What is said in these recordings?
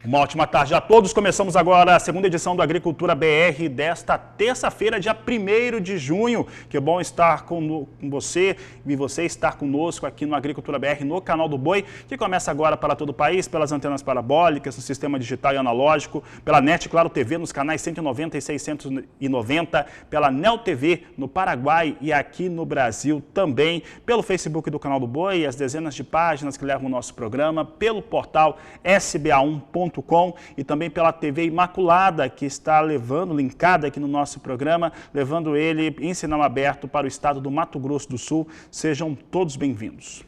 Uma ótima tarde a todos. Começamos agora a segunda edição do Agricultura BR desta terça-feira, dia 1º de junho. Que bom estar com você e você estar conosco aqui no Agricultura BR, no canal do Boi, que começa agora para todo o país, pelas antenas parabólicas, no sistema digital e analógico, pela NET Claro TV nos canais 190 e 690, pela Neo TV no Paraguai e aqui no Brasil também, pelo Facebook do canal do Boi, as dezenas de páginas que levam o nosso programa, pelo portal sba1.com e também pela TV Imaculada, que está linkada aqui no nosso programa, levando ele em sinal aberto para o estado do Mato Grosso do Sul. Sejam todos bem-vindos.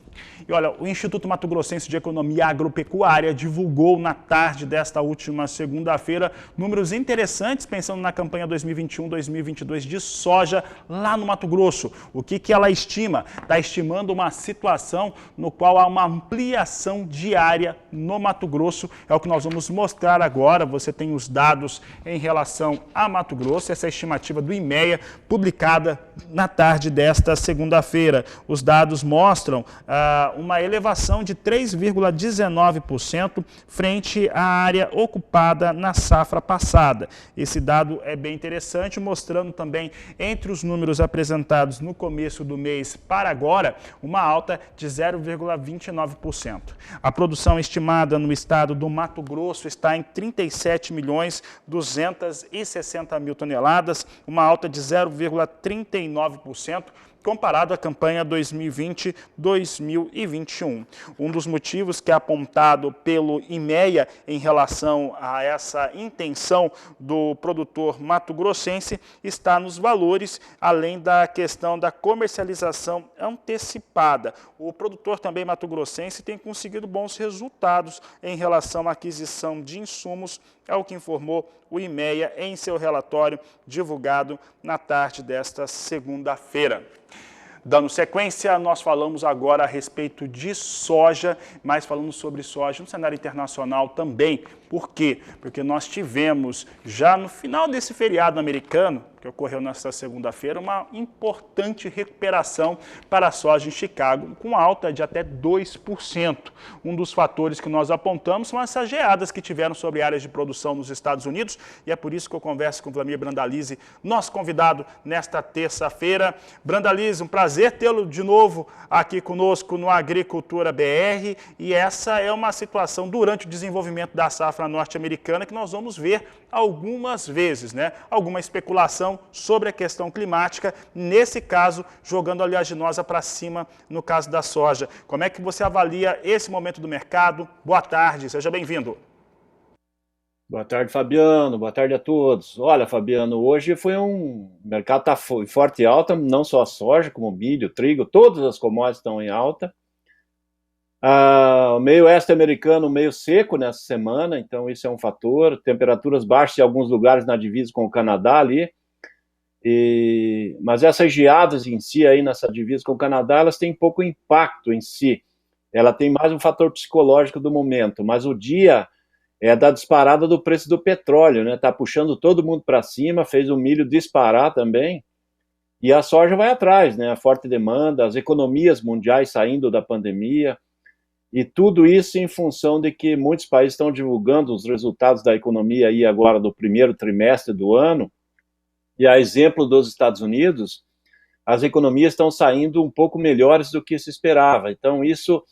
E olha, o Instituto Mato Grossense de Economia Agropecuária divulgou na tarde desta última segunda-feira números interessantes pensando na campanha 2021-2022 de soja lá no Mato Grosso. O que ela estima? Está estimando uma situação no qual há uma ampliação diária no Mato Grosso. É o que nós vamos mostrar agora. Você tem os dados em relação a Mato Grosso, essa é a estimativa do IMEA, publicada na tarde desta segunda-feira. Os dados mostram uma elevação de 3,19% frente à área ocupada na safra passada. Esse dado é bem interessante, mostrando também, entre os números apresentados no começo do mês para agora, uma alta de 0,29%. A produção estimada no estado do Mato Grosso está em 37.260.000 toneladas, uma alta de 0,39%, comparado à campanha 2020-2021. Um dos motivos que é apontado pelo IMEA em relação a essa intenção do produtor mato-grossense está nos valores, além da questão da comercialização antecipada. O produtor também mato-grossense tem conseguido bons resultados em relação à aquisição de insumos, é o que informou o IMEA em seu relatório divulgado na tarde desta segunda-feira. Dando sequência, nós falamos agora a respeito de soja, mas falando sobre soja no cenário internacional também. Por quê? Porque nós tivemos, já no final desse feriado americano, que ocorreu nesta segunda-feira, uma importante recuperação para a soja em Chicago, com alta de até 2%. Um dos fatores que nós apontamos são essas geadas que tiveram sobre áreas de produção nos Estados Unidos, e é por isso que eu converso com o Vlamir Brandalize, nosso convidado nesta terça-feira. Brandalize, um prazer tê-lo de novo aqui conosco no Agricultura BR, e essa é uma situação durante o desenvolvimento da safra norte-americana que nós vamos ver algumas vezes, né? Alguma especulação sobre a questão climática, nesse caso, jogando a oleaginosa para cima no caso da soja. Como é que você avalia esse momento do mercado? Boa tarde, seja bem-vindo. Boa tarde, Fabiano. Boa tarde a todos. Olha, Fabiano, hoje foi o mercado está forte e alta, não só a soja, como o milho, trigo, todas as commodities estão em alta. O meio oeste americano meio seco nessa semana, então isso é um fator. Temperaturas baixas em alguns lugares na divisa com o Canadá ali. Mas essas geadas em si aí nessa divisa com o Canadá, elas têm pouco impacto em si. Ela tem mais um fator psicológico do momento, mas o dia é da disparada do preço do petróleo, né? Tá puxando todo mundo para cima, fez o milho disparar também, e a soja vai atrás, né? A forte demanda, as economias mundiais saindo da pandemia, e tudo isso em função de que muitos países estão divulgando os resultados da economia aí agora do primeiro trimestre do ano, e a exemplo dos Estados Unidos, as economias estão saindo um pouco melhores do que se esperava. Então isso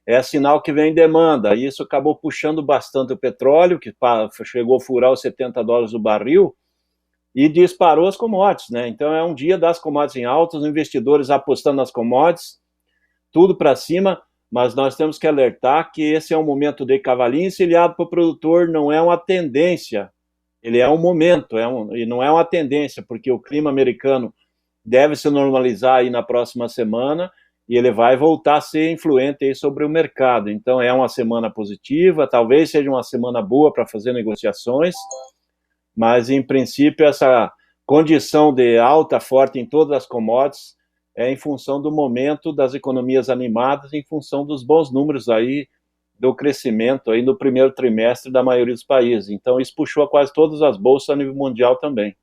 é sinal que vem demanda. Isso acabou puxando bastante o petróleo, que chegou a furar os $70 o barril, e disparou as commodities, né? Então é um dia das commodities em alta, os investidores apostando nas commodities, tudo para cima, mas nós temos que alertar que esse é um momento de cavalinho encilhado para o produtor, não é uma tendência, ele é um momento, e não é uma tendência, porque o clima americano deve se normalizar aí na próxima semana, e ele vai voltar a ser influente aí sobre o mercado. Então é uma semana positiva, talvez seja uma semana boa para fazer negociações, mas em princípio essa condição de alta forte em todas as commodities é em função do momento das economias animadas, em função dos bons números aí do crescimento aí no primeiro trimestre da maioria dos países. Então isso puxou a quase todas as bolsas a nível mundial também.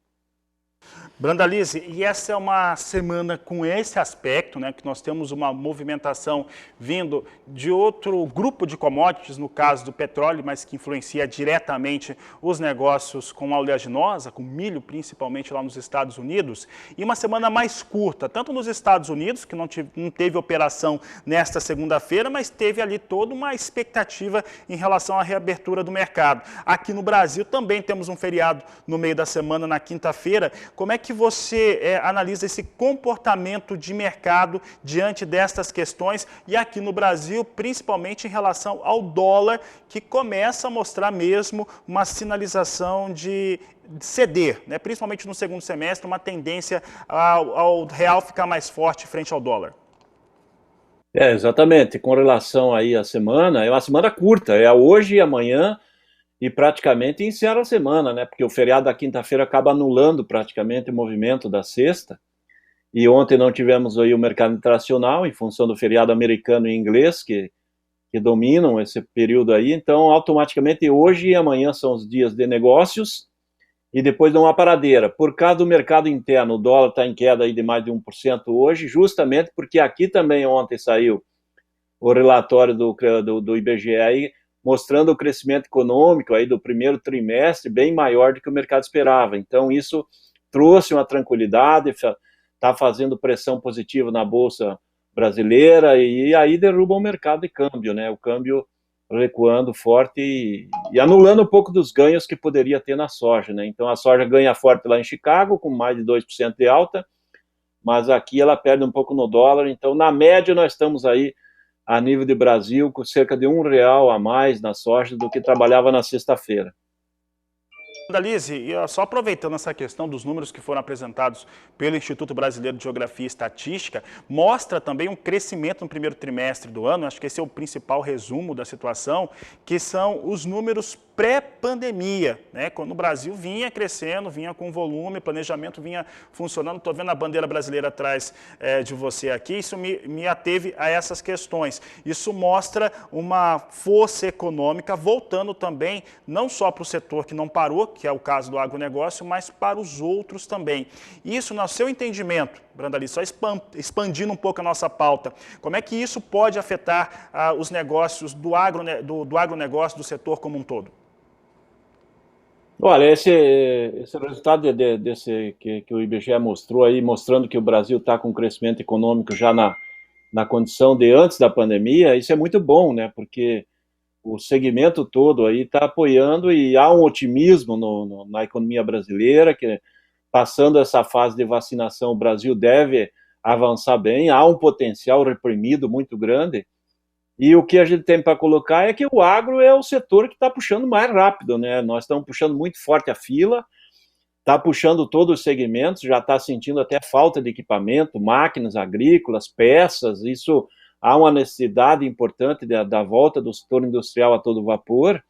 Brandalize, e essa é uma semana com esse aspecto, né, que nós temos uma movimentação vindo de outro grupo de commodities, no caso do petróleo, mas que influencia diretamente os negócios com a oleaginosa, com milho principalmente lá nos Estados Unidos, e uma semana mais curta, tanto nos Estados Unidos, que não teve operação nesta segunda-feira, mas teve ali toda uma expectativa em relação à reabertura do mercado. Aqui no Brasil também temos um feriado no meio da semana, na quinta-feira. Como é que você analisa esse comportamento de mercado diante destas questões e aqui no Brasil, principalmente em relação ao dólar, que começa a mostrar mesmo uma sinalização de ceder, né? Principalmente no segundo semestre, uma tendência ao real ficar mais forte frente ao dólar? Exatamente. Com relação aí à semana, é uma semana curta, é hoje e amanhã, e praticamente encerra a semana, né? Porque o feriado da quinta-feira acaba anulando praticamente o movimento da sexta. E ontem não tivemos aí o mercado internacional, em função do feriado americano e inglês, que dominam esse período aí. Então, automaticamente, hoje e amanhã são os dias de negócios, e depois dá uma paradeira. Por causa do mercado interno, o dólar está em queda aí de mais de 1% hoje, justamente porque aqui também ontem saiu o relatório do IBGE aí, mostrando o crescimento econômico aí do primeiro trimestre bem maior do que o mercado esperava. Então, isso trouxe uma tranquilidade, está fazendo pressão positiva na Bolsa brasileira e aí derruba o mercado de câmbio, né? O câmbio recuando forte e anulando um pouco dos ganhos que poderia ter na soja, né? Então, a soja ganha forte lá em Chicago, com mais de 2% de alta, mas aqui ela perde um pouco no dólar. Então, na média, nós estamos aí a nível de Brasil, com cerca de R$ 1 a mais na soja do que trabalhava na sexta-feira. Brandalize, e só aproveitando essa questão dos números que foram apresentados pelo Instituto Brasileiro de Geografia e Estatística, mostra também um crescimento no primeiro trimestre do ano, acho que esse é o principal resumo da situação, que são os números pré-pandemia, né? Quando o Brasil vinha crescendo, vinha com volume, planejamento vinha funcionando. Estou vendo a bandeira brasileira atrás de você aqui, isso me ateve a essas questões. Isso mostra uma força econômica voltando também, não só para o setor que não parou, que é o caso do agronegócio, mas para os outros também. Isso, no seu entendimento, Brandalize, só expandindo um pouco a nossa pauta, como é que isso pode afetar os negócios do agronegócio, do setor como um todo? Olha, esse resultado desse que o IBGE mostrou aí, mostrando que o Brasil está com crescimento econômico já na condição de antes da pandemia, isso é muito bom, né? Porque o segmento todo aí está apoiando e há um otimismo na economia brasileira, que passando essa fase de vacinação, o Brasil deve avançar bem, há um potencial reprimido muito grande. E o que a gente tem para colocar é que o agro é o setor que está puxando mais rápido, né? Nós estamos puxando muito forte a fila, está puxando todos os segmentos, já está sentindo até falta de equipamento, máquinas agrícolas, peças, isso há uma necessidade importante da volta do setor industrial a todo vapor.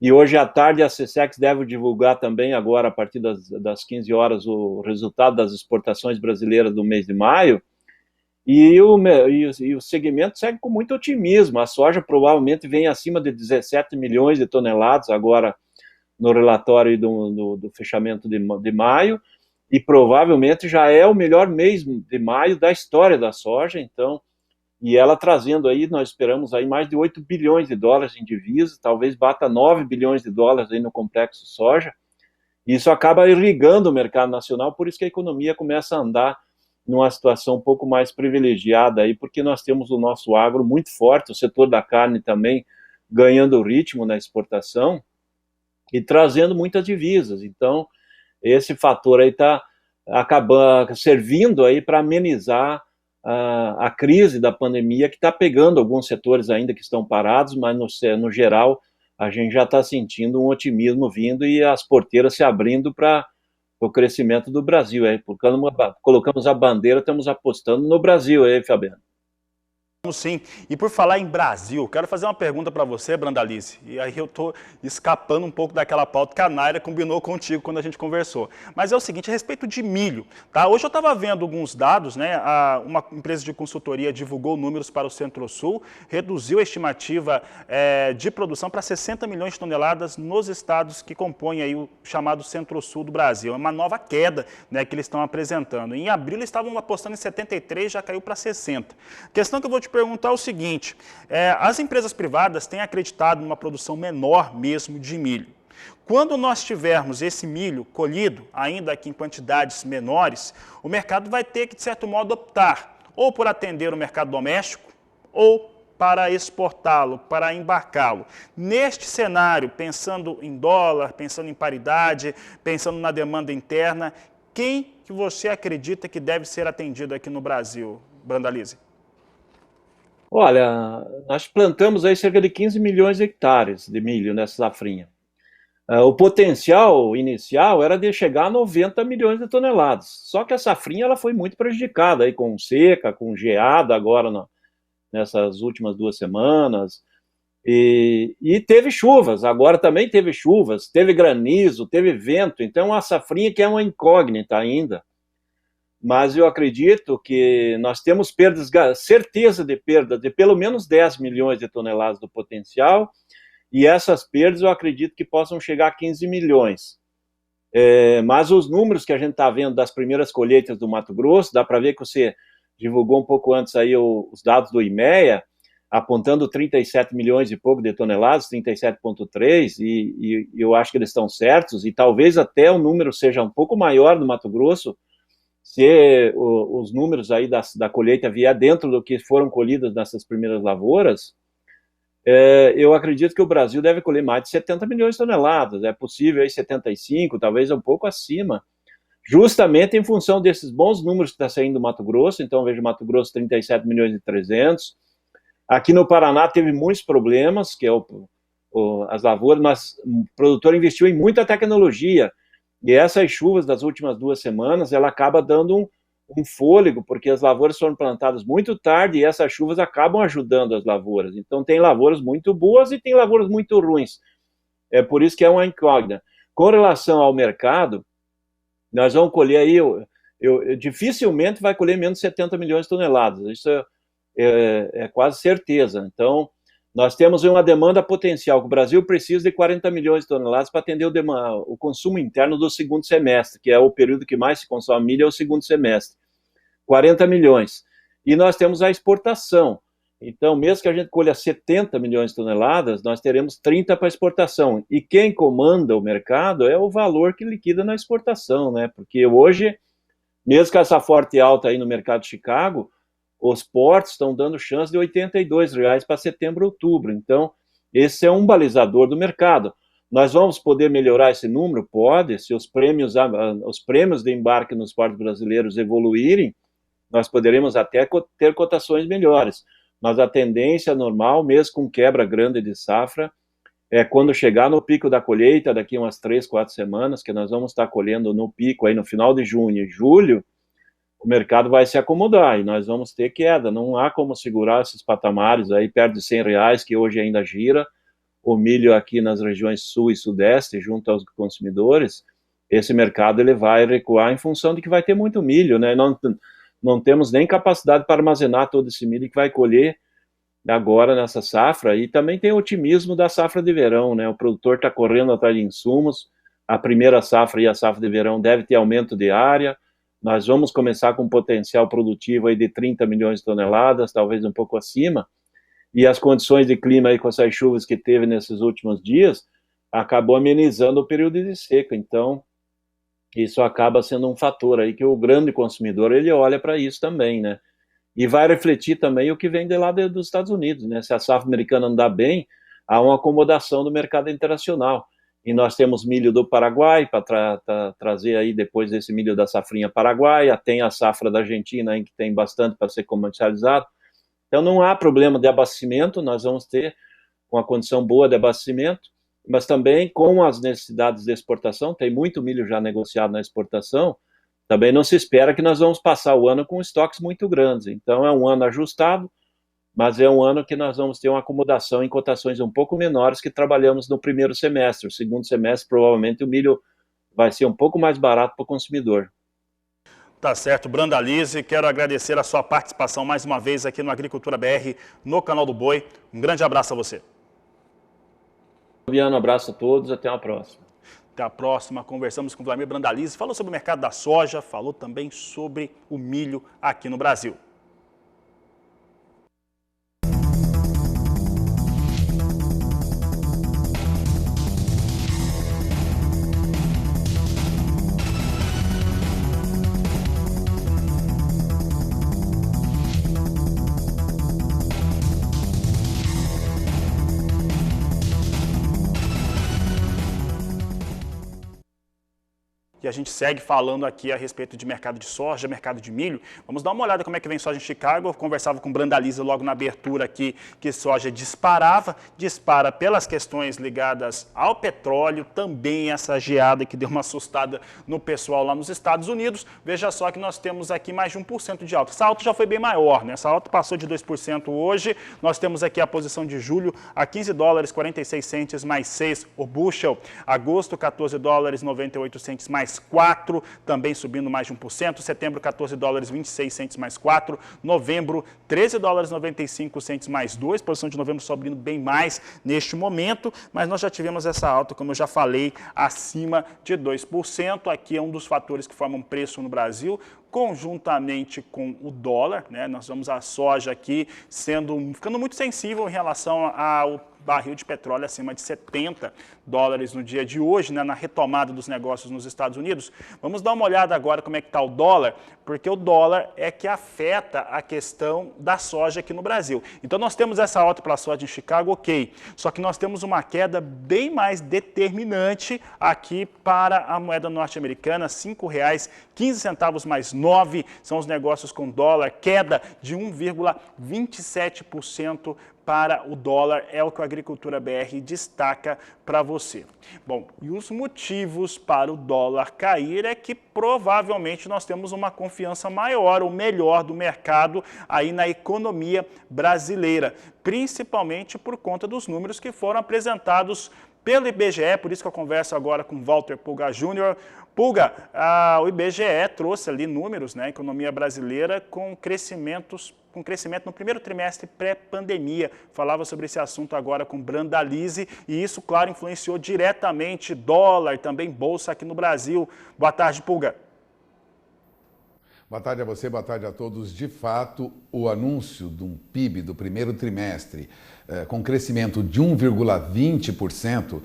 E hoje à tarde a SECEX deve divulgar também agora, a partir das 15 horas, o resultado das exportações brasileiras do mês de maio, e o segmento segue com muito otimismo. A soja provavelmente vem acima de 17 milhões de toneladas agora no relatório do fechamento de maio, e provavelmente já é o melhor mês de maio da história da soja. Então, e ela trazendo aí, nós esperamos aí mais de 8 bilhões de dólares em divisas, talvez bata 9 bilhões de dólares aí no complexo soja. Isso acaba irrigando o mercado nacional, por isso que a economia começa a andar numa situação um pouco mais privilegiada aí, porque nós temos o nosso agro muito forte, o setor da carne também ganhando ritmo na exportação e trazendo muitas divisas. Então, esse fator aí está acabando servindo aí para amenizar a crise da pandemia, que está pegando alguns setores ainda que estão parados, mas no geral a gente já está sentindo um otimismo vindo e as porteiras se abrindo para o crescimento do Brasil. Aí, colocamos a bandeira, estamos apostando no Brasil, aí, Fabiano. Sim, e por falar em Brasil, quero fazer uma pergunta para você, Brandalize, e aí eu estou escapando um pouco daquela pauta que a Naira combinou contigo quando a gente conversou. Mas é o seguinte, a respeito de milho, tá? Hoje eu estava vendo alguns dados, né? Uma empresa de consultoria divulgou números para o Centro-Sul, reduziu a estimativa de produção para 60 milhões de toneladas nos estados que compõem aí o chamado Centro-Sul do Brasil. É uma nova queda, né, que eles estão apresentando. Em abril eles estavam apostando em 73, já caiu para 60. A questão que eu vou te perguntar é o seguinte, as empresas privadas têm acreditado numa produção menor mesmo de milho. Quando nós tivermos esse milho colhido, ainda que em quantidades menores, o mercado vai ter que, de certo modo, optar ou por atender o mercado doméstico ou para exportá-lo, para embarcá-lo. Neste cenário, pensando em dólar, pensando em paridade, pensando na demanda interna, quem que você acredita que deve ser atendido aqui no Brasil, Brandalize? Olha, nós plantamos aí cerca de 15 milhões de hectares de milho nessa safrinha. O potencial inicial era de chegar a 90 milhões de toneladas. Só que a safrinha ela foi muito prejudicada aí com seca, com geada agora nessas últimas 2 semanas. E teve chuvas, agora também teve chuvas, teve granizo, teve vento. Então a safrinha que é uma incógnita ainda. Mas eu acredito que nós temos perdas, certeza de perda de pelo menos 10 milhões de toneladas do potencial, e essas perdas eu acredito que possam chegar a 15 milhões. Mas os números que a gente está vendo das primeiras colheitas do Mato Grosso, dá para ver que você divulgou um pouco antes aí os dados do IMEA, apontando 37 milhões e pouco de toneladas, 37,3, e eu acho que eles estão certos, e talvez até o número seja um pouco maior no Mato Grosso, se os números aí da colheita vier dentro do que foram colhidas nessas primeiras lavouras, eu acredito que o Brasil deve colher mais de 70 milhões de toneladas, é possível aí 75, talvez um pouco acima, justamente em função desses bons números que está saindo do Mato Grosso. Então vejo Mato Grosso 37 milhões e 300, aqui no Paraná teve muitos problemas, que é as lavouras, mas o produtor investiu em muita tecnologia, e essas chuvas das últimas 2 semanas, ela acaba dando um fôlego, porque as lavouras foram plantadas muito tarde e essas chuvas acabam ajudando as lavouras. Então, tem lavouras muito boas e tem lavouras muito ruins. É por isso que é uma incógnita. Com relação ao mercado, nós vamos colher aí, dificilmente vai colher menos de 70 milhões de toneladas. Isso é quase certeza. Então, nós temos uma demanda potencial, que o Brasil precisa de 40 milhões de toneladas para atender o consumo interno do segundo semestre, que é o período que mais se consome milho, é o segundo semestre. 40 milhões. E nós temos a exportação. Então, mesmo que a gente colha 70 milhões de toneladas, nós teremos 30 para exportação. E quem comanda o mercado é o valor que liquida na exportação, né? Porque hoje, mesmo com essa forte alta aí no mercado de Chicago, os portos estão dando chance de R$ 82 para setembro, outubro. Então, esse é um balizador do mercado. Nós vamos poder melhorar esse número? Pode, se os prêmios de embarque nos portos brasileiros evoluírem, nós poderemos até ter cotações melhores. Mas a tendência normal, mesmo com quebra grande de safra, é quando chegar no pico da colheita, daqui umas 3, 4 semanas, que nós vamos estar colhendo no pico aí no final de junho e julho, o mercado vai se acomodar e nós vamos ter queda. Não há como segurar esses patamares aí perto de R$ 100, que hoje ainda gira. O milho aqui nas regiões sul e sudeste, junto aos consumidores, esse mercado ele vai recuar em função de que vai ter muito milho, né? Não temos nem capacidade para armazenar todo esse milho que vai colher agora nessa safra. E também tem o otimismo da safra de verão, né? O produtor está correndo atrás de insumos. A primeira safra e a safra de verão deve ter aumento de área. Nós vamos começar com um potencial produtivo aí de 30 milhões de toneladas, talvez um pouco acima, e as condições de clima aí com essas chuvas que teve nesses últimos dias, acabou amenizando o período de seca. Então, isso acaba sendo um fator aí que o grande consumidor, ele olha para isso também, né? E vai refletir também o que vem de lá dos Estados Unidos, né? Se a safra americana andar bem, há uma acomodação do mercado internacional. E nós temos milho do Paraguai para trazer aí depois desse milho da safrinha paraguaia, tem a safra da Argentina aí que tem bastante para ser comercializado. Então não há problema de abastecimento, nós vamos ter uma condição boa de abastecimento, mas também com as necessidades de exportação, tem muito milho já negociado na exportação, também não se espera que nós vamos passar o ano com estoques muito grandes. Então é um ano ajustado, mas é um ano que nós vamos ter uma acomodação em cotações um pouco menores que trabalhamos no primeiro semestre. O segundo semestre, provavelmente, o milho vai ser um pouco mais barato para o consumidor. Tá certo, Brandalize, quero agradecer a sua participação mais uma vez aqui no Agricultura BR, no canal do Boi. Um grande abraço a você. Fabiano, abraço a todos, até a próxima. Até a próxima, conversamos com o Vladimir Brandalize, falou sobre o mercado da soja, falou também sobre o milho aqui no Brasil. E a gente segue falando aqui a respeito de mercado de soja, mercado de milho. Vamos dar uma olhada como é que vem soja em Chicago. Eu conversava com o Brandalize logo na abertura aqui que soja dispara pelas questões ligadas ao petróleo, também essa geada que deu uma assustada no pessoal lá nos Estados Unidos. Veja só que nós temos aqui mais de 1% de alta. Essa alta já foi bem maior, né? Essa alta passou de 2% hoje. Nós temos aqui a posição de julho a 15 dólares 46 centes mais 6 o bushel. Agosto, 14 dólares 98 centes mais 4, também subindo mais de 1%. Setembro, 14 dólares 26 centes mais 4. Novembro, 13 dólares 95 centes mais 2. Posição de novembro subindo bem mais neste momento, mas nós já tivemos essa alta, como eu já falei, acima de 2%. Aqui é um dos fatores que formam preço no Brasil, conjuntamente com o dólar, né? Nós vamos a soja aqui ficando muito sensível em relação ao barril de petróleo acima de 70 dólares no dia de hoje, né, na retomada dos negócios nos Estados Unidos. Vamos dar uma olhada agora como é que está o dólar, porque o dólar é que afeta a questão da soja aqui no Brasil. Então nós temos essa alta para a soja em Chicago, ok, só que nós temos uma queda bem mais determinante aqui para a moeda norte-americana, R$ 5,15 mais 9, são os negócios com dólar, queda de 1,27% para o dólar, é o que a Agricultura BR destaca para você. Bom, e os motivos para o dólar cair é que provavelmente nós temos uma confiança maior ou melhor do mercado aí na economia brasileira, principalmente por conta dos números que foram apresentados pelo IBGE, por isso que eu converso agora com Walter Pulga Júnior. Pulga, o IBGE trouxe ali números, né, economia brasileira com crescimento no primeiro trimestre pré-pandemia. Falava sobre esse assunto agora com Brandalize e isso, claro, influenciou diretamente dólar, também bolsa aqui no Brasil. Boa tarde, Pulga. Boa tarde a você, boa tarde a todos. De fato, o anúncio de um PIB do primeiro trimestre com crescimento de 1,20%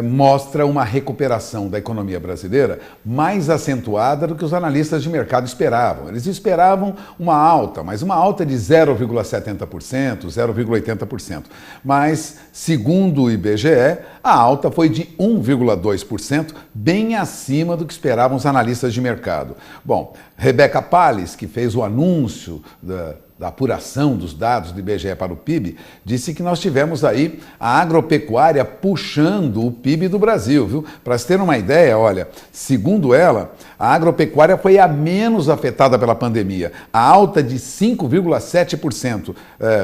mostra uma recuperação da economia brasileira mais acentuada do que os analistas de mercado esperavam. Eles esperavam uma alta, mas uma alta de 0,70%, 0,80%. Mas, segundo o IBGE, a alta foi de 1,2%, bem acima do que esperavam os analistas de mercado. Bom, Rebeca Palles, que fez o anúncio da apuração dos dados do IBGE para o PIB, disse que nós tivemos aí a agropecuária puxando o PIB do Brasil, viu? Para se ter uma ideia, olha, segundo ela, a agropecuária foi a menos afetada pela pandemia. A alta de 5,7%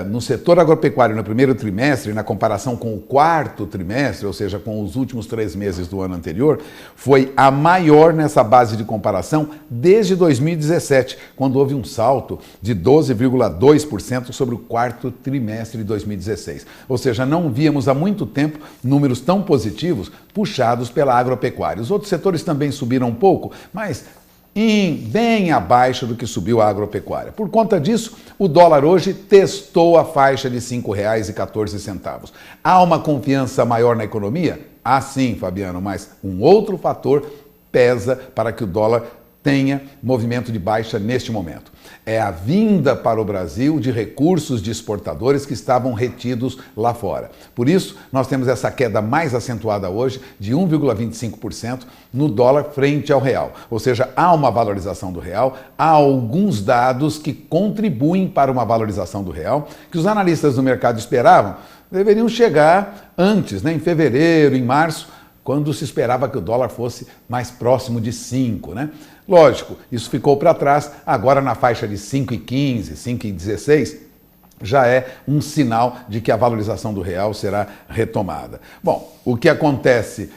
no setor agropecuário no primeiro trimestre, na comparação com o quarto trimestre, ou seja, com os últimos 3 meses do ano anterior, foi a maior nessa base de comparação desde 2017, quando houve um salto de 12,2% sobre o quarto trimestre de 2016. Ou seja, não víamos há muito tempo números tão positivos puxados pela agropecuária. Os outros setores também subiram um pouco, mas bem abaixo do que subiu a agropecuária. Por conta disso, o dólar hoje testou a faixa de R$ 5,14. Há uma confiança maior na economia? Há sim, Fabiano, mas um outro fator pesa para que o dólar tenha movimento de baixa neste momento. É a vinda para o Brasil de recursos de exportadores que estavam retidos lá fora. Por isso, nós temos essa queda mais acentuada hoje de 1,25% no dólar frente ao real. Ou seja, há uma valorização do real, há alguns dados que contribuem para uma valorização do real, que os analistas do mercado esperavam, deveriam chegar antes, né, em fevereiro, em março, quando se esperava que o dólar fosse mais próximo de 5, né? Lógico, isso ficou para trás, agora na faixa de 5,15, 5,16, já é um sinal de que a valorização do real será retomada. Bom, o que acontece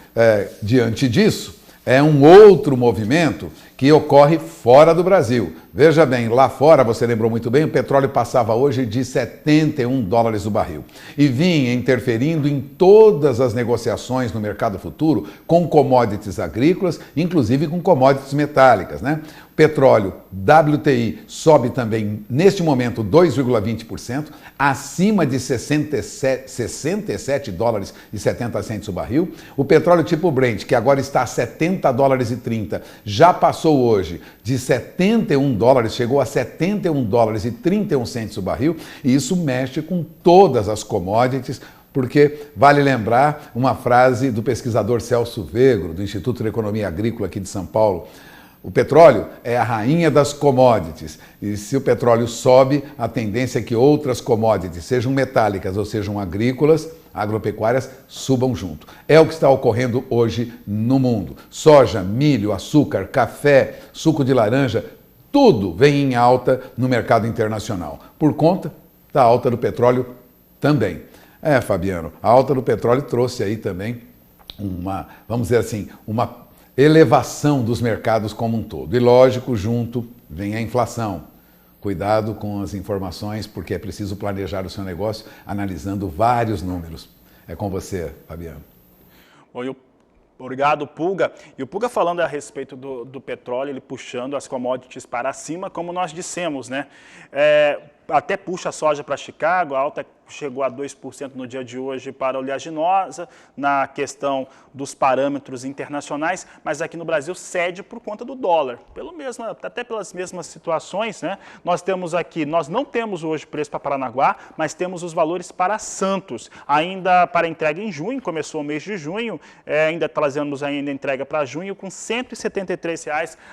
diante disso é um outro movimento que ocorre fora do Brasil. Veja bem, lá fora, você lembrou muito bem, o petróleo passava hoje de $71 o barril e vinha interferindo em todas as negociações no mercado futuro com commodities agrícolas, inclusive com commodities metálicas, né? O petróleo WTI sobe também, neste momento, 2,20%, acima de $67,70 o barril. O petróleo tipo Brent, que agora está a $70,30, já passou hoje de $71, chegou a $71,31 o barril, e isso mexe com todas as commodities, porque vale lembrar uma frase do pesquisador Celso Vegro, do Instituto de Economia Agrícola aqui de São Paulo: o petróleo é a rainha das commodities, e se o petróleo sobe, a tendência é que outras commodities, sejam metálicas ou sejam agrícolas, agropecuárias, subam junto. É o que está ocorrendo hoje no mundo. Soja, milho, açúcar, café, suco de laranja, tudo vem em alta no mercado internacional, por conta da alta do petróleo também. Fabiano, a alta do petróleo trouxe aí também vamos dizer assim, uma elevação dos mercados como um todo. E lógico, junto vem a inflação. Cuidado com as informações, porque é preciso planejar o seu negócio analisando vários números. É com você, Fabiano. Obrigado, Pulga. E o Pulga falando a respeito do petróleo, ele puxando as commodities para cima, como nós dissemos, né? Até puxa a soja para Chicago, a alta chegou a 2% no dia de hoje para a oleaginosa, na questão dos parâmetros internacionais, mas aqui no Brasil cede por conta do dólar, até pelas mesmas situações, né? Nós não temos hoje preço para Paranaguá, mas temos os valores para Santos, ainda para entrega em junho, começou o mês de junho, ainda trazemos ainda entrega para junho com R$ 173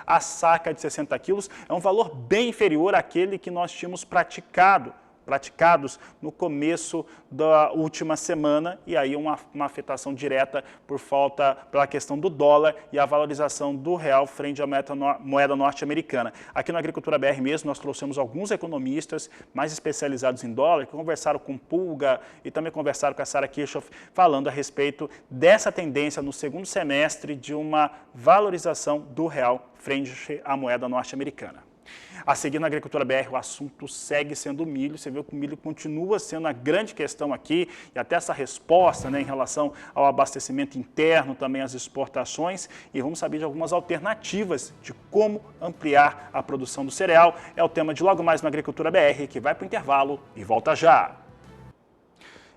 a saca de 60 quilos, é um valor bem inferior àquele que nós tínhamos praticados no começo da última semana, e aí uma afetação direta pela questão do dólar e a valorização do real frente à moeda norte-americana. Aqui na Agricultura BR mesmo, nós trouxemos alguns economistas mais especializados em dólar, que conversaram com Pulga e também conversaram com a Sarah Kirchhoff, falando a respeito dessa tendência no segundo semestre de uma valorização do real frente à moeda norte-americana. A seguir na Agricultura BR, o assunto segue sendo o milho. Você vê que o milho continua sendo a grande questão aqui, e até essa resposta, né, em relação ao abastecimento interno, também as exportações, e vamos saber de algumas alternativas de como ampliar a produção do cereal. É o tema de logo mais na Agricultura BR, que vai para o intervalo e volta já.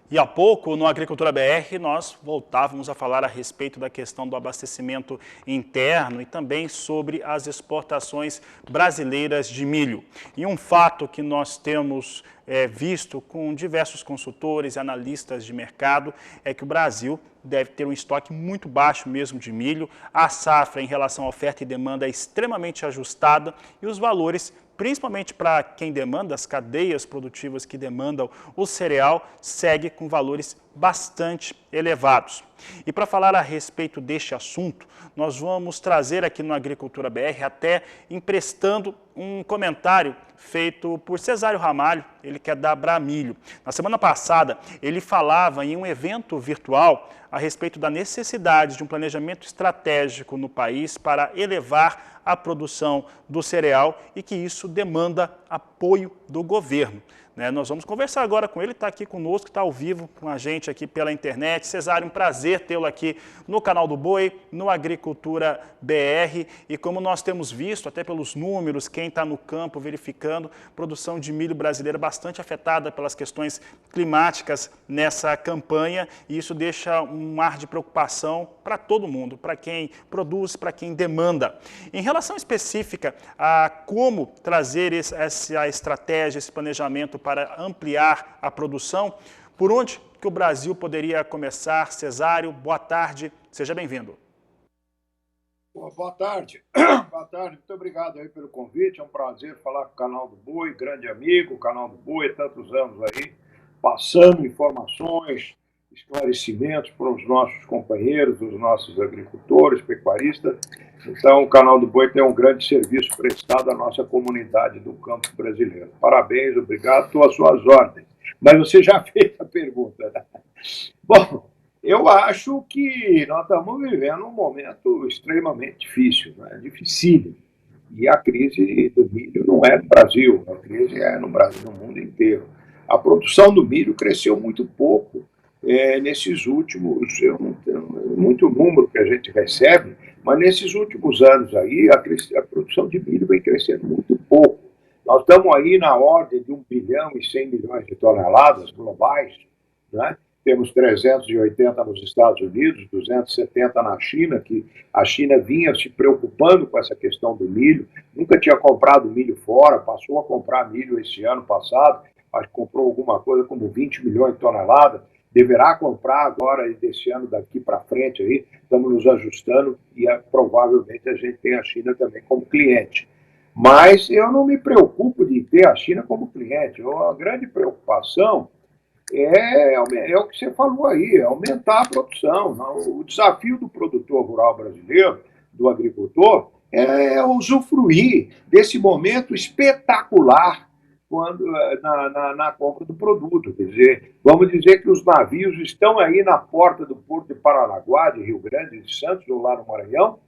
E há pouco, no Agricultura BR, nós voltávamos a falar a respeito da questão do abastecimento interno e também sobre as exportações brasileiras de milho. E um fato que nós temos visto com diversos consultores e analistas de mercado é que o Brasil deve ter um estoque muito baixo mesmo de milho, a safra em relação à oferta e demanda é extremamente ajustada e os valores, principalmente para quem demanda, as cadeias produtivas que demandam o cereal, segue com valores bastante elevados. E para falar a respeito deste assunto, nós vamos trazer aqui no Agricultura BR, até emprestando um comentário feito por Cesário Ramalho, ele que é da Bramilho. Na semana passada, ele falava em um evento virtual a respeito da necessidade de um planejamento estratégico no país para elevar a produção do cereal e que isso demanda apoio do governo. Nós vamos conversar agora com ele, está aqui conosco, está ao vivo com a gente aqui pela internet. Cesário, um prazer tê-lo aqui no canal do Boi, no Agricultura BR. E como nós temos visto, até pelos números, quem está no campo verificando, produção de milho brasileira bastante afetada pelas questões climáticas nessa campanha. E isso deixa um ar de preocupação para todo mundo, para quem produz, para quem demanda. Em relação específica a como trazer essa estratégia, esse planejamento para ampliar a produção, por onde que o Brasil poderia começar? Cesário, boa tarde, seja bem-vindo. Boa tarde. Boa tarde, muito obrigado aí pelo convite, é um prazer falar com o canal do Boi, grande amigo, o canal do Boi, tantos anos aí, passando informações, esclarecimentos para os nossos companheiros, os nossos agricultores, pecuaristas. Então, o Canal do Boi tem um grande serviço prestado à nossa comunidade do campo brasileiro. Parabéns, obrigado, estou às suas ordens. Mas você já fez a pergunta, né? Bom, eu acho que nós estamos vivendo um momento extremamente difícil, né? Dificílimo. E a crise do milho não é no Brasil, a crise é no Brasil, no mundo inteiro. A produção do milho cresceu muito pouco nesses últimos, eu não tenho muito número que a gente recebe, mas nesses últimos anos aí a produção de milho vem crescendo muito pouco. Nós estamos aí na ordem de 1 bilhão e 100 milhões de toneladas globais, né? Temos 380 nos Estados Unidos, 270 na China, que a China vinha se preocupando com essa questão do milho, nunca tinha comprado milho fora, passou a comprar milho esse ano passado, acho que comprou alguma coisa como 20 milhões de toneladas, deverá comprar agora, desse ano daqui para frente, aí, estamos nos ajustando e provavelmente a gente tem a China também como cliente. Mas eu não me preocupo de ter a China como cliente, a grande preocupação é o que você falou aí, é aumentar a produção. O desafio do produtor rural brasileiro, do agricultor, é usufruir desse momento espetacular na compra do produto. Quer dizer, vamos dizer que os navios estão aí na porta do Porto de Paranaguá, de Rio Grande de Santos, ou lá no Maranhão,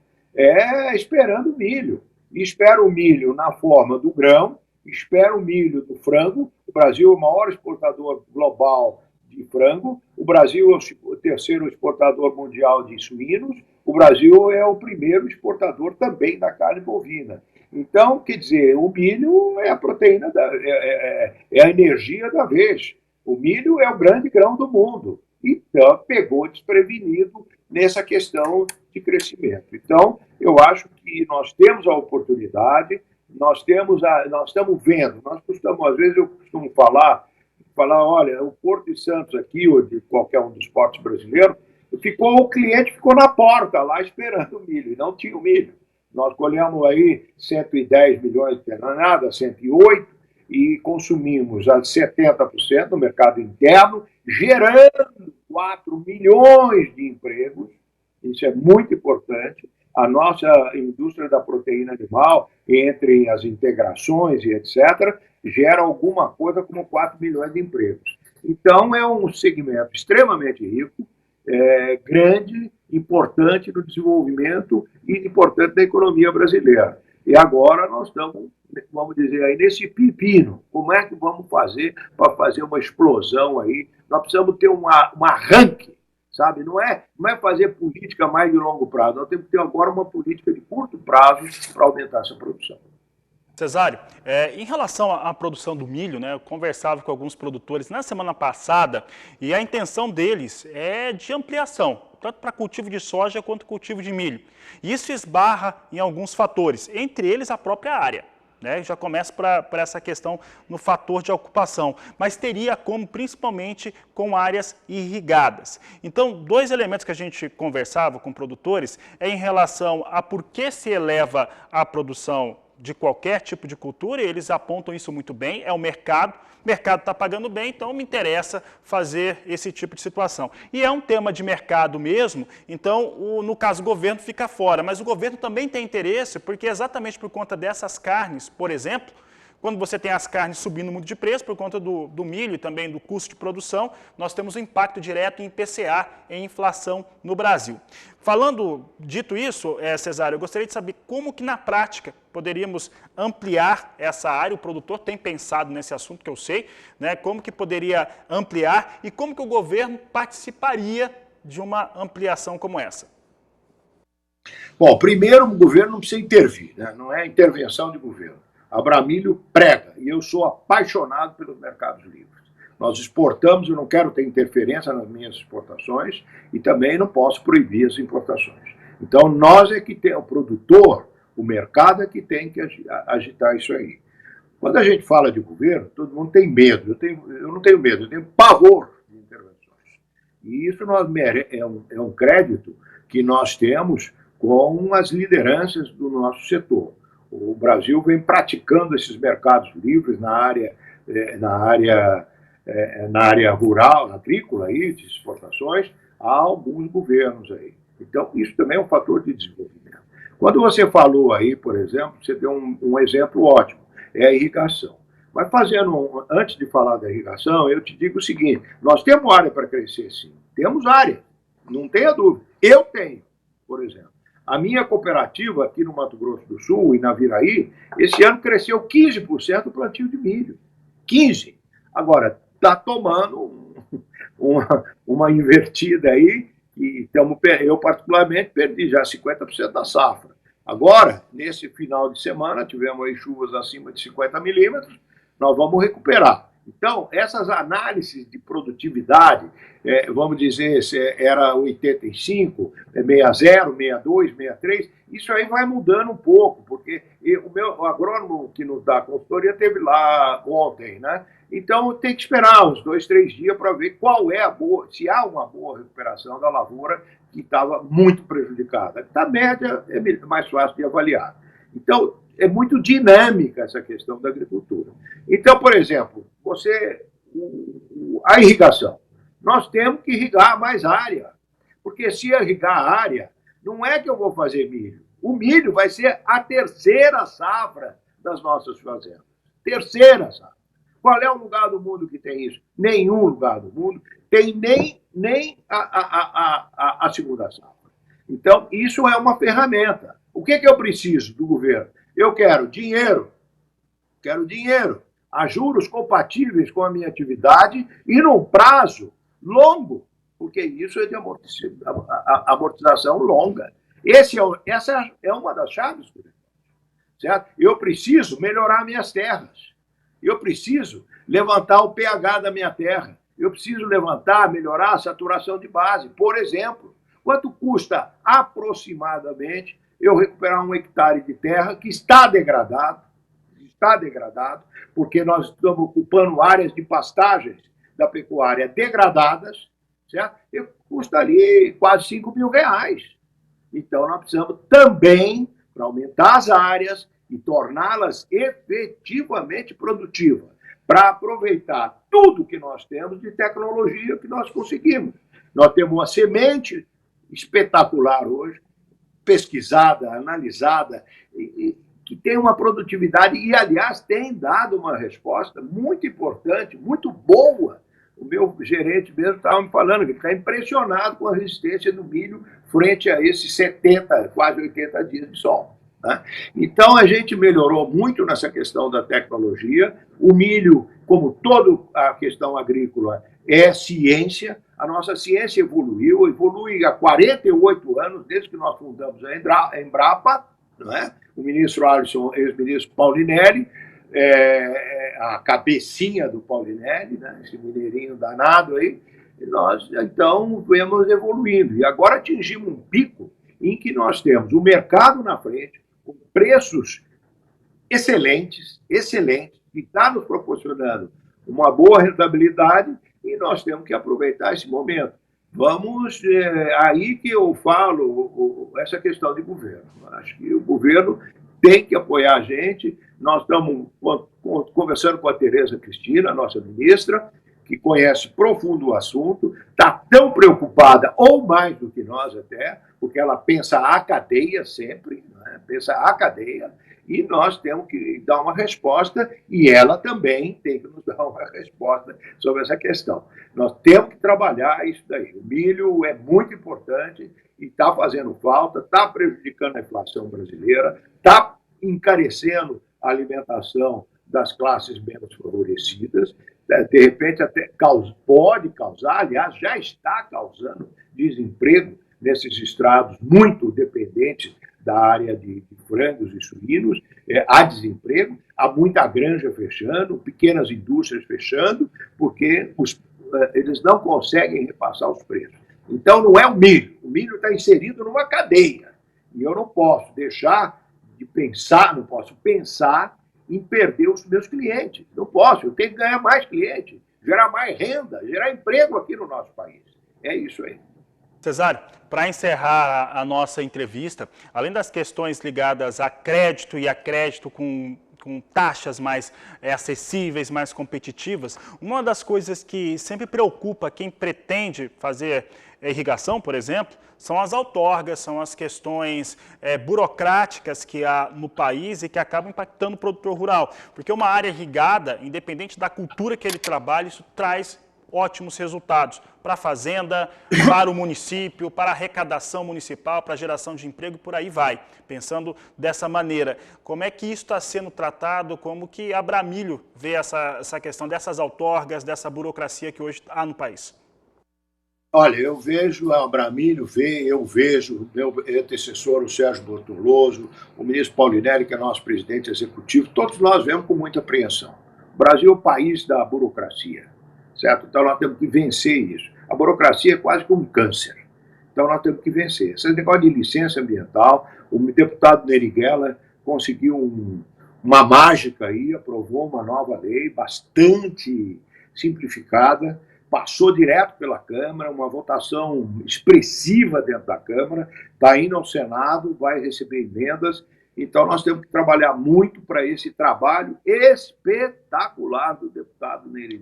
esperando milho. E espera o milho na forma do grão, espera o milho do frango. O Brasil é o maior exportador global de frango, o Brasil é o terceiro exportador mundial de suínos, o Brasil é o primeiro exportador também da carne bovina. Então, quer dizer, o milho é a proteína, é a energia da vez. O milho é o grande grão do mundo. Então, pegou desprevenido nessa questão de crescimento. Então, eu acho que nós temos a oportunidade, nós estamos vendo, às vezes eu costumo falar, olha, o Porto de Santos aqui, ou de qualquer um dos portos brasileiros, o cliente ficou na porta lá esperando o milho, e não tinha o milho. Nós colhemos aí 110 milhões de toneladas, 108, e consumimos a 70% no mercado interno, gerando 4 milhões de empregos, isso é muito importante. A nossa indústria da proteína animal, entre as integrações e etc., gera alguma coisa como 4 milhões de empregos. Então, é um segmento extremamente rico, grande, importante no desenvolvimento e importante da economia brasileira. E agora nós estamos, vamos dizer, aí nesse pepino. Como é que vamos fazer para fazer uma explosão aí? Nós precisamos ter um arranque, sabe? Não é fazer política mais de longo prazo. Nós temos que ter agora uma política de curto prazo para aumentar essa produção. Cesário, em relação à produção do milho, né, eu conversava com alguns produtores na semana passada e a intenção deles é de ampliação, tanto para cultivo de soja quanto cultivo de milho. E isso esbarra em alguns fatores, entre eles a própria área. Né, já começa para essa questão no fator de ocupação, mas teria como principalmente com áreas irrigadas. Então, dois elementos que a gente conversava com produtores é em relação a por que se eleva a produção de qualquer tipo de cultura, e eles apontam isso muito bem, é o mercado está pagando bem, então me interessa fazer esse tipo de situação. E é um tema de mercado mesmo, então, no caso, o governo fica fora, mas o governo também tem interesse, porque exatamente por conta dessas carnes, por exemplo, quando você tem as carnes subindo muito de preço por conta do milho e também do custo de produção, nós temos um impacto direto em IPCA, em inflação no Brasil. Dito isso, Cesário, eu gostaria de saber como que na prática poderíamos ampliar essa área, o produtor tem pensado nesse assunto que eu sei, né, como que poderia ampliar e como que o governo participaria de uma ampliação como essa. Bom, primeiro o governo não precisa intervir, né? Não é intervenção de governo. A Abramilho prega, e eu sou apaixonado pelos mercados livres. Nós exportamos, eu não quero ter interferência nas minhas exportações e também não posso proibir as importações. Então, nós é que tem, o produtor, o mercado é que tem que agitar isso aí. Quando a gente fala de governo, todo mundo tem medo. Eu não tenho medo, eu tenho pavor de intervenções. E isso é um crédito que nós temos com as lideranças do nosso setor. O Brasil vem praticando esses mercados livres na área na área rural, agrícola, aí, de exportações, há alguns governos aí. Então, isso também é um fator de desenvolvimento. Quando você falou aí, por exemplo, você deu um exemplo ótimo, é a irrigação. Mas antes de falar da irrigação, eu te digo o seguinte, nós temos área para crescer, sim. Temos área, não tenha dúvida. Eu tenho, por exemplo. A minha cooperativa aqui no Mato Grosso do Sul e na Viraí, esse ano cresceu 15% o plantio de milho. 15%. Agora, está tomando uma invertida aí, e eu particularmente perdi já 50% da safra. Agora, nesse final de semana, tivemos aí chuvas acima de 50 milímetros, nós vamos recuperar. Então, essas análises de produtividade, vamos dizer, se era 85, 60, 62, 63, isso aí vai mudando um pouco, porque o agrônomo que nos dá consultoria esteve lá ontem, né? Então, tem que esperar uns 2, 3 dias para ver qual é se há uma boa recuperação da lavoura que estava muito prejudicada. Da média, é mais fácil de avaliar. Então, é muito dinâmica essa questão da agricultura. Então, por exemplo, a irrigação. Nós temos que irrigar mais área, porque se irrigar a área, não é que eu vou fazer milho. O milho vai ser a terceira safra das nossas fazendas. Terceira safra. Qual é o lugar do mundo que tem isso? Nenhum lugar do mundo tem nem a segunda safra. Então, isso é uma ferramenta. O que eu preciso do governo? Eu quero dinheiro, a juros compatíveis com a minha atividade e num prazo longo, porque isso é de amortização longa. Essa é uma das chaves, certo? Eu preciso melhorar minhas terras, eu preciso levantar o pH da minha terra, eu preciso melhorar a saturação de base, por exemplo. Quanto custa aproximadamente eu recuperar 1 hectare de terra que está degradado, porque nós estamos ocupando áreas de pastagens da pecuária degradadas, certo? E custa ali quase R$5.000. Então, nós precisamos também, para aumentar as áreas e torná-las efetivamente produtivas, para aproveitar tudo que nós temos de tecnologia que nós conseguimos. Nós temos uma semente espetacular hoje, pesquisada, analisada, que tem uma produtividade e, aliás, tem dado uma resposta muito importante, muito boa. O meu gerente mesmo estava me falando que ele está impressionado com a resistência do milho frente a esses 70, quase 80 dias de sol. Né? Então, a gente melhorou muito nessa questão da tecnologia. O milho, como toda a questão agrícola, é ciência. A nossa ciência evolui há 48 anos, desde que nós fundamos a Embrapa, não é? O ministro Alisson, ex-ministro Paulinelli, a cabecinha do Paulinelli, né? Esse mineirinho danado aí, e nós, então, vemos evoluindo. E agora atingimos um pico em que nós temos o mercado na frente, com preços excelentes, que está nos proporcionando uma boa rentabilidade, e nós temos que aproveitar esse momento. Vamos, aí que eu falo essa questão de governo. Acho que o governo tem que apoiar a gente. Nós estamos conversando com a Tereza Cristina, nossa ministra, que conhece profundo o assunto, está tão preocupada, ou mais do que nós até, porque ela pensa a cadeia sempre, né? Pensa a cadeia, e nós temos que dar uma resposta, e ela também tem que nos dar uma resposta sobre essa questão. Nós temos que trabalhar isso daí. O milho é muito importante e está fazendo falta, está prejudicando a inflação brasileira, está encarecendo a alimentação das classes menos favorecidas, de repente até pode causar, aliás, já está causando desemprego nesses estrados muito dependentes da área de frangos e suínos. Há desemprego, há muita granja fechando, pequenas indústrias fechando, porque eles não conseguem repassar os preços. Então, não é o milho está inserido numa cadeia, e eu não posso deixar de pensar, não posso pensar em perder os meus clientes. Não posso, eu tenho que ganhar mais clientes, gerar mais renda, gerar emprego aqui no nosso país. É isso aí. Cesário, para encerrar a nossa entrevista, além das questões ligadas a crédito e a crédito com com taxas mais acessíveis, mais competitivas. Uma das coisas que sempre preocupa quem pretende fazer irrigação, por exemplo, são as outorgas, são as questões burocráticas que há no país e que acabam impactando o produtor rural. Porque uma área irrigada, independente da cultura que ele trabalha, isso traz ótimos resultados para a fazenda, para o município, para a arrecadação municipal, para a geração de emprego, por aí vai. Pensando dessa maneira, como é que isso está sendo tratado, como que a Abramilho vê essa questão dessas outorgas, dessa burocracia que hoje há no país? Olha, eu vejo a Abramilho, eu vejo meu antecessor, o Sérgio Bortoloso, o ministro Paulinelli, que é nosso presidente executivo, todos nós vemos com muita apreensão. O Brasil é o país da burocracia. Certo? Então nós temos que vencer isso. A burocracia é quase como um câncer. Então nós temos que vencer. Esse negócio de licença ambiental, o deputado Nery Geller conseguiu uma mágica aí, aprovou uma nova lei bastante simplificada, passou direto pela Câmara, uma votação expressiva dentro da Câmara, está indo ao Senado, vai receber emendas. Então, nós temos que trabalhar muito para esse trabalho espetacular do deputado Nery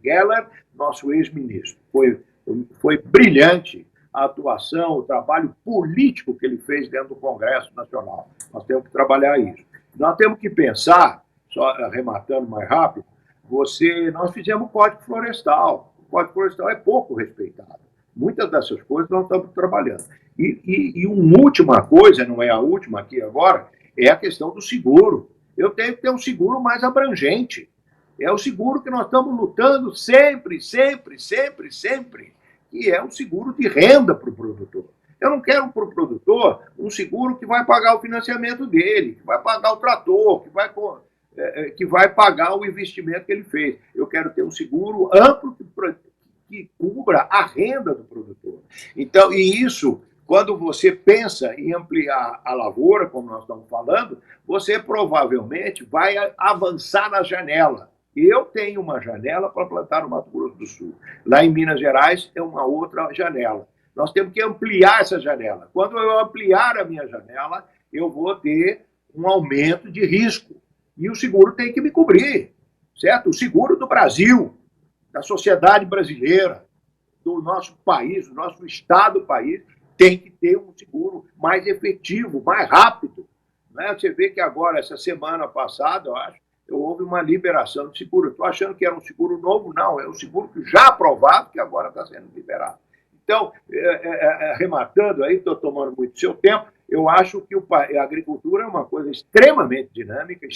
Geller, nosso ex-ministro. Foi brilhante a atuação, o trabalho político que ele fez dentro do Congresso Nacional. Nós temos que trabalhar isso. Nós temos que pensar, só arrematando mais rápido, nós fizemos o Código Florestal. O Código Florestal é pouco respeitado. Muitas dessas coisas nós estamos trabalhando. E uma última coisa, não é a última aqui agora, é a questão do seguro. Eu tenho que ter um seguro mais abrangente. É o seguro que nós estamos lutando sempre, que é um seguro de renda para o produtor. Eu não quero para o produtor um seguro que vai pagar o financiamento dele, que vai pagar o trator, que vai pagar o investimento que ele fez. Eu quero ter um seguro amplo que cubra a renda do produtor. Então, e isso, quando você pensa em ampliar a lavoura, como nós estamos falando, você provavelmente vai avançar na janela. Eu tenho uma janela para plantar no Mato Grosso do Sul. Lá em Minas Gerais é uma outra janela. Nós temos que ampliar essa janela. Quando eu ampliar a minha janela, eu vou ter um aumento de risco. E o seguro tem que me cobrir, certo? O seguro do Brasil, da sociedade brasileira, do nosso país, do nosso estado-país, tem que ter um seguro mais efetivo, mais rápido. Né? Você vê que agora, essa semana passada, eu acho, houve uma liberação de seguro. Estou achando que era um seguro novo, não, é um seguro já aprovado, que agora está sendo liberado. Então, arrematando aí, estou tomando muito seu tempo, eu acho que a agricultura é uma coisa extremamente dinâmica,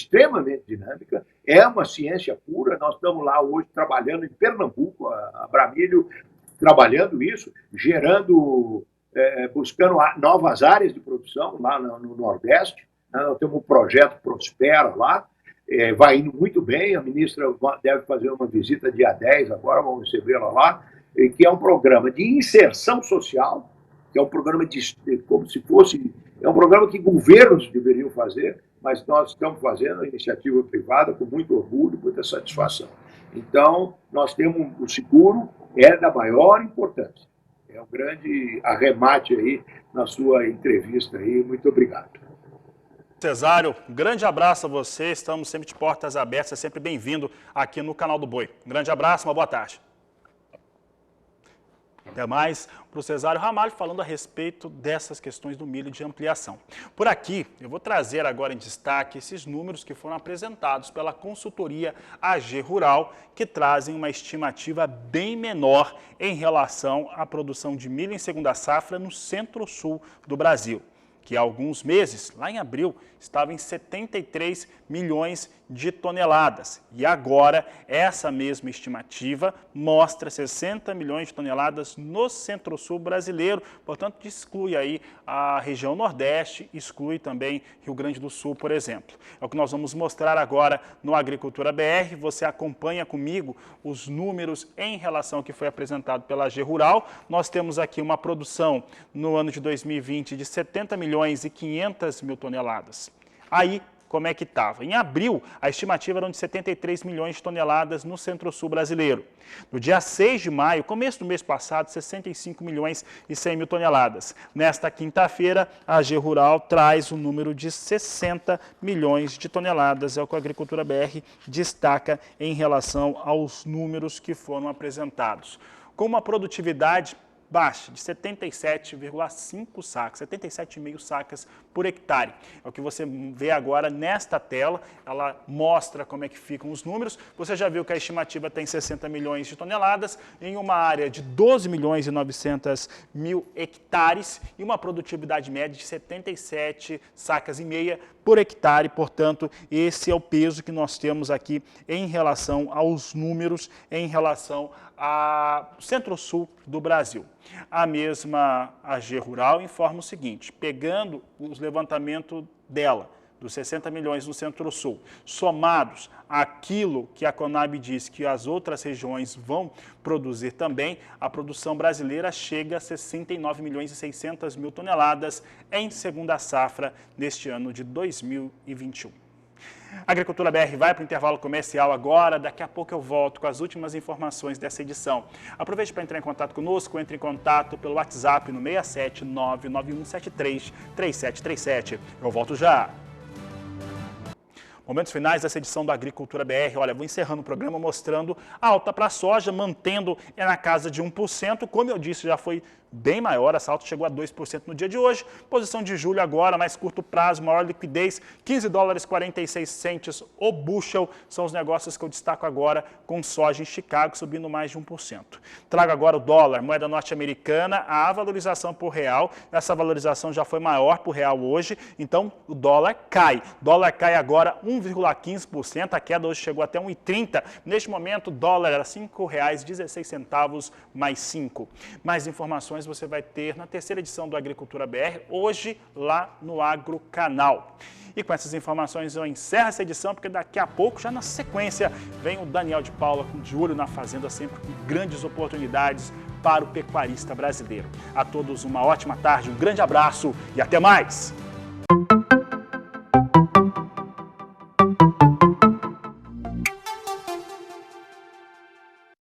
é uma ciência pura. Nós estamos lá hoje trabalhando em Pernambuco, a Abramilho trabalhando isso, gerando, buscando novas áreas de produção lá no Nordeste. Nós temos um projeto Prospera lá, vai indo muito bem, a ministra deve fazer uma visita dia 10 agora, vamos recebê-la lá, que é um programa de inserção social, que é um programa como se fosse, é um programa que governos deveriam fazer, mas nós estamos fazendo a iniciativa privada com muito orgulho, muita satisfação. Então, nós temos o seguro, é da maior importância. É um grande arremate aí na sua entrevista aí. Muito obrigado. Cesário, um grande abraço a você, estamos sempre de portas abertas, é sempre bem-vindo aqui no Canal do Boi. Um grande abraço, uma boa tarde. Até mais, para o Cesário Ramalho falando a respeito dessas questões do milho de ampliação. Por aqui, eu vou trazer agora em destaque esses números que foram apresentados pela consultoria AG Rural, que trazem uma estimativa bem menor em relação à produção de milho em segunda safra no centro-sul do Brasil, que há alguns meses, lá em abril, estava em 73 milhões de toneladas. E agora, essa mesma estimativa mostra 60 milhões de toneladas no centro-sul brasileiro, portanto, exclui aí a região Nordeste, exclui também Rio Grande do Sul, por exemplo. É o que nós vamos mostrar agora no Agricultura BR. Você acompanha comigo os números em relação ao que foi apresentado pela AG Rural. Nós temos aqui uma produção no ano de 2020 de 70 milhões e 500 mil toneladas. Aí, como é que estava. Em abril, a estimativa era de 73 milhões de toneladas no Centro-Sul brasileiro. No dia 6 de maio, começo do mês passado, 65 milhões e 100 mil toneladas. Nesta quinta-feira, a AG Rural traz o número de 60 milhões de toneladas, é o que a Agricultura BR destaca em relação aos números que foram apresentados. Com uma produtividade baixa, de 77,5 sacas, 77,5 sacas por hectare. É o que você vê agora nesta tela, ela mostra como é que ficam os números. Você já viu que a estimativa tem 60 milhões de toneladas em uma área de 12 milhões e 900 mil hectares e uma produtividade média de 77 sacas e meia por hectare. Portanto, esse é o peso que nós temos aqui em relação aos números, em relação ao Centro-Sul do Brasil. A mesma AG Rural informa o seguinte, pegando os levantamentos dela, dos 60 milhões no Centro-Sul, somados àquilo que a Conab diz que as outras regiões vão produzir também, a produção brasileira chega a 69 milhões e 600 mil toneladas em segunda safra neste ano de 2021. A Agricultura BR vai para o intervalo comercial agora, daqui a pouco eu volto com as últimas informações dessa edição. Aproveite para entrar em contato conosco, entre em contato pelo WhatsApp no 67991733737. Eu volto já. Momentos finais dessa edição da Agricultura BR. Olha, vou encerrando o programa mostrando a alta para a soja, mantendo na casa de 1%. Como eu disse, já foi bem maior, essa alta chegou a 2% no dia de hoje. Posição de julho agora, mais curto prazo, maior liquidez, $15,46 o bushel. São os negócios que eu destaco agora com soja em Chicago, subindo mais de 1%. Trago agora o dólar, moeda norte-americana, a valorização por real. Essa valorização já foi maior por real hoje, então o dólar cai. Dólar cai agora 1,15%, a queda hoje chegou até 1,30. Neste momento, o dólar era R$ 5,16 mais 5. Mais informações você vai ter na terceira edição do Agricultura BR, hoje lá no Agro Canal. E com essas informações eu encerro essa edição, porque daqui a pouco, já na sequência, vem o Daniel de Paula de olho na fazenda, sempre com grandes oportunidades para o pecuarista brasileiro. A todos uma ótima tarde, um grande abraço e até mais!